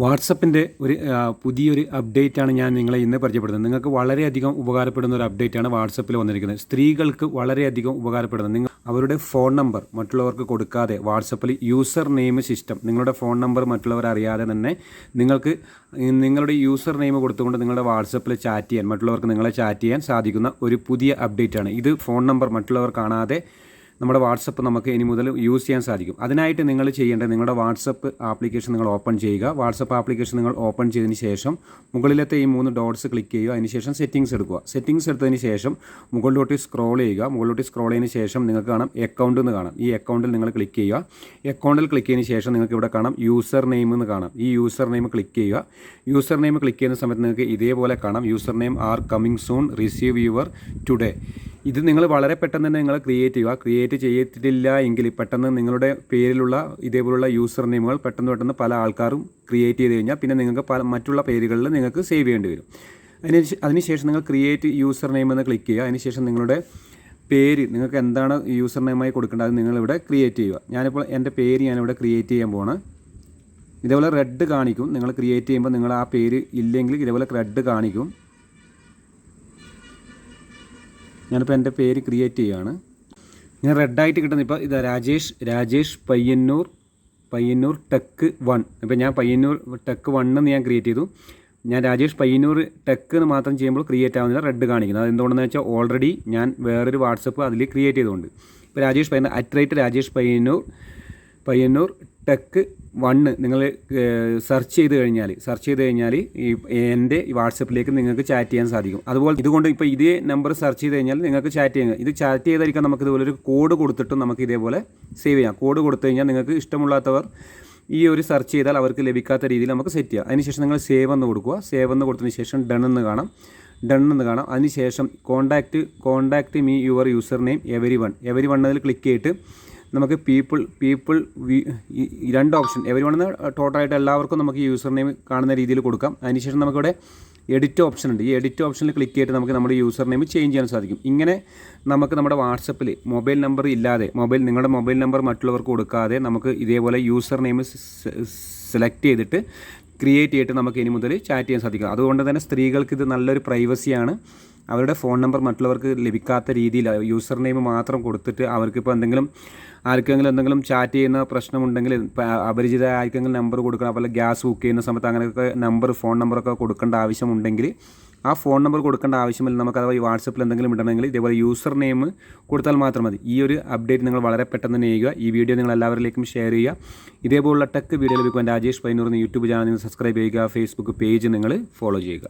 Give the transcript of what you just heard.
വാട്സപ്പിൻ്റെ ഒരു പുതിയൊരു അപ്ഡേറ്റാണ് ഞാൻ നിങ്ങളെ ഇന്ന് പരിചയപ്പെടുന്നത്. നിങ്ങൾക്ക് വളരെയധികം ഉപകാരപ്പെടുന്ന ഒരു അപ്ഡേറ്റാണ് വാട്സപ്പിൽ വന്നിരിക്കുന്നത്. സ്ത്രീകൾക്ക് വളരെയധികം ഉപകാരപ്പെടുന്നത് നിങ്ങൾ അവരുടെ ഫോൺ നമ്പർ മറ്റുള്ളവർക്ക് കൊടുക്കാതെ വാട്സപ്പിൽ യൂസർ നെയിം സിസ്റ്റം നിങ്ങളുടെ ഫോൺ നമ്പർ മറ്റുള്ളവർ അറിയാതെ തന്നെ നിങ്ങൾക്ക് നിങ്ങളുടെ യൂസർ നെയിം കൊടുത്തുകൊണ്ട് നിങ്ങളുടെ വാട്സപ്പിൽ ചാറ്റ് ചെയ്യാൻ മറ്റുള്ളവർക്ക് നിങ്ങളെ ചാറ്റ് ചെയ്യാൻ സാധിക്കുന്ന ഒരു പുതിയ അപ്ഡേറ്റാണ്. ഇത് ഫോൺ നമ്പർ മറ്റുള്ളവർ കാണാതെ നമ്മുടെ വാട്സപ്പ് നമുക്ക് ഇനി മുതൽ യൂസ് ചെയ്യാൻ സാധിക്കും. അതിനായിട്ട് നിങ്ങൾ ചെയ്യേണ്ടത് നിങ്ങളുടെ വാട്സപ്പ് ആപ്ലിക്കേഷൻ നിങ്ങൾ ഓപ്പൺ ചെയ്യുക. വാട്സപ്പ് ആപ്ലിക്കേഷൻ നിങ്ങൾ ഓപ്പൺ ചെയ്തതിന് ശേഷം മുകളിലത്തെ ഈ 3 ഡോട്ട്സ് ക്ലിക്ക് ചെയ്യുക. അതിനുശേഷം സെറ്റിംഗ്സ് എടുക്കുക. സെറ്റിംഗ്സ് എടുത്തതിന് ശേഷം മുകളിലോട്ട് സ്ക്രോൾ ചെയ്യുക. മുകളിലോട്ട് സ്ക്രോൾ ചെയ്തതിന് ശേഷം നിങ്ങൾക്ക് കാണാം അക്കൗണ്ട് എന്ന് കാണാം. ഈ അക്കൗണ്ടിൽ നിങ്ങൾ ക്ലിക്ക് ചെയ്യുക. അക്കൗണ്ടിൽ ക്ലിക്ക് ചെയ്തതിന് ശേഷം നിങ്ങൾക്ക് ഇവിടെ കാണാം യൂസർ നെയിം എന്ന് കാണാം. ഈ യൂസർ നെയിം ക്ലിക്ക് ചെയ്യുക. യൂസർ നെയിം ക്ലിക്ക് ചെയ്യുന്ന സമയത്ത് നിങ്ങൾക്ക് ഇതേപോലെ കാണാം user name are coming soon receive your today. ഇത് നിങ്ങൾ വളരെ പെട്ടെന്ന് തന്നെ നിങ്ങൾ ക്രിയേറ്റ് ചെയ്യുക. ക്രിയേറ്റ് ചെയ്തിട്ടില്ല എങ്കിൽ പെട്ടെന്ന് നിങ്ങളുടെ പേരിലുള്ള ഇതേപോലുള്ള യൂസർ നെയിമുകൾ പെട്ടെന്ന് പല ആൾക്കാരും ക്രിയേറ്റ് ചെയ്ത് കഴിഞ്ഞാൽ പിന്നെ നിങ്ങൾക്ക് മറ്റുള്ള പേരുകളിൽ നിങ്ങൾക്ക് സേവ് ചെയ്യേണ്ടി വരും. അതിനുശേഷം നിങ്ങൾ ക്രിയേറ്റ് യൂസർ നെയിം എന്ന് ക്ലിക്ക് ചെയ്യുക. അതിനുശേഷം നിങ്ങളുടെ പേര് നിങ്ങൾക്ക് എന്താണ് യൂസർ നെയിമായി കൊടുക്കേണ്ടത് അത് നിങ്ങളിവിടെ ക്രിയേറ്റ് ചെയ്യുക. ഞാനിപ്പോൾ എൻ്റെ പേര് ഞാനിവിടെ ക്രിയേറ്റ് ചെയ്യാൻ പോവാണ്. ഇതേപോലെ റെഡ് കാണിക്കും. നിങ്ങൾ ക്രിയേറ്റ് ചെയ്യുമ്പോൾ നിങ്ങൾ ആ പേര് ഇല്ലെങ്കിൽ ഇതേപോലെ റെഡ് കാണിക്കും. ഞാനിപ്പോൾ എൻ്റെ പേര് ക്രിയേറ്റ് ചെയ്യുകയാണ്. ഞാൻ റെഡായിട്ട് കിട്ടുന്ന ഇപ്പോൾ ഇതാ രാജേഷ് പയ്യന്നൂർ ടെക്ക് 1. ഇപ്പോൾ ഞാൻ പയ്യന്നൂർ ടെക്ക് 1 എന്ന് ഞാൻ ക്രിയേറ്റ് ചെയ്തു. ഞാൻ രാജേഷ് പയ്യന്നൂർ ടെക്ക് എന്ന് മാത്രം ചെയ്യുമ്പോൾ ക്രിയേറ്റ് ആവുന്നില്ല, റെഡ് കാണിക്കുന്നത്. അത് എന്തുകൊണ്ടെന്ന് വെച്ചാൽ ഓൾറെഡി ഞാൻ വേറൊരു വാട്സപ്പ് അതിൽ ക്രിയേറ്റ് ചെയ്തുകൊണ്ട്. ഇപ്പോൾ രാജേഷ് പയ്യന്നൂർ ടെക്ക് 1 നിങ്ങൾ സെർച്ച് ചെയ്ത് കഴിഞ്ഞാൽ ഈ എൻ്റെ വാട്സപ്പിലേക്ക് നിങ്ങൾക്ക് ചാറ്റ് ചെയ്യാൻ സാധിക്കും. അതുപോലെ ഇതുകൊണ്ട് ഇപ്പോൾ ഇതേ നമ്പർ സെർച്ച് ചെയ്ത് കഴിഞ്ഞാൽ നിങ്ങൾക്ക് ചാറ്റ് ചെയ്യാം. ഇത് ചാറ്റ് ചെയ്തായിരിക്കാം നമുക്ക് ഇതുപോലെ ഒരു കോഡ് കൊടുത്തിട്ടും നമുക്ക് ഇതേപോലെ സേവ് ചെയ്യാം. കോഡ് കൊടുത്തു കഴിഞ്ഞാൽ നിങ്ങൾക്ക് ഇഷ്ടമുള്ളാത്തവർ ഈ ഒരു സെർച്ച് ചെയ്താൽ അവർക്ക് ലഭിക്കാത്ത രീതിയിൽ നമുക്ക് സെറ്റ് ചെയ്യാം. അതിനുശേഷം നിങ്ങൾ സേവ് എന്ന് കൊടുക്കുക. സേവ് എന്ന് കൊടുത്തതിന് ശേഷം ഡൺ എന്ന് കാണാം. അതിനുശേഷം contact me your user name every one അതിൽ ക്ലിക്ക് ചെയ്തിട്ട് നമുക്ക് പീപ്പിൾ 2 ഓപ്ഷൻ എവരി1 എന്ന് ടോട്ടലായിട്ട് എല്ലാവർക്കും നമുക്ക് യൂസർ നെയിം കാണുന്ന രീതിയിൽ കൊടുക്കാം. അതിനുശേഷം നമുക്കിവിടെ എഡിറ്റ് ഓപ്ഷൻ ഉണ്ട്. ഈ എഡിറ്റ് ഓപ്ഷനിൽ ക്ലിക്ക് ചെയ്തിട്ട് നമുക്ക് നമ്മുടെ യൂസർ നെയിം ചേഞ്ച് ചെയ്യാൻ സാധിക്കും. ഇങ്ങനെ നമുക്ക് നമ്മുടെ വാട്സപ്പിൽ മൊബൈൽ നമ്പർ ഇല്ലാതെ നിങ്ങളുടെ മൊബൈൽ നമ്പർ മറ്റുള്ളവർക്ക് കൊടുക്കാതെ നമുക്ക് ഇതേപോലെ യൂസർ നെയിം സെലക്ട് ചെയ്തിട്ട് ക്രിയേറ്റ് ചെയ്തിട്ട് നമുക്ക് ഇനി മുതൽ ചാറ്റ് ചെയ്യാൻ സാധിക്കും. അതുകൊണ്ട് തന്നെ സ്ത്രീകൾക്ക് ഇത് നല്ലൊരു പ്രൈവസിയാണ്. അവരുടെ ഫോൺ നമ്പർ മറ്റുള്ളവർക്ക് ലഭിക്കാത്ത രീതിയിൽ യൂസർ നെയിം മാത്രം കൊടുത്തിട്ട് അവർക്കിപ്പോൾ ആർക്കെങ്കിലും എന്തെങ്കിലും ചാറ്റ് ചെയ്യുന്ന പ്രശ്നമുണ്ടെങ്കിൽ അപരിചിത ആർക്കെങ്കിലും നമ്പർ കൊടുക്കണം. അതുപോലെ ഗ്യാസ് ബുക്ക് ചെയ്യുന്ന സമയത്ത് അങ്ങനെയൊക്കെ ഫോൺ നമ്പറൊക്കെ കൊടുക്കേണ്ട ആവശ്യമുണ്ടെങ്കിൽ ആ ഫോൺ നമ്പർ കൊടുക്കേണ്ട ആവശ്യമില്ല. നമുക്ക് അഥവാ ഈ വാട്സപ്പിൽ എന്തെങ്കിലും ഇടണമെങ്കിൽ ഇതേപോലെ യൂസർ നെയിം കൊടുത്താൽ മാത്രം മതി. ഈ ഒരു അപ്ഡേറ്റ് നിങ്ങൾ വളരെ പെട്ടെന്ന് തന്നെ ചെയ്യുക. ഈ വീഡിയോ നിങ്ങൾ എല്ലാവരിലേക്കും ഷെയർ ചെയ്യുക. ഇതേപോലുള്ള ടെക് വീഡിയോ ലഭിക്കുവാൻ രാജേഷ് പയ്യന്നൂർ യൂട്യൂബ് ചാനൽ നിങ്ങൾ സബ്സ്ക്രൈബ് ചെയ്യുക. ഫേസ്ബുക്ക് പേജ് നിങ്ങൾ ഫോളോ ചെയ്യുക.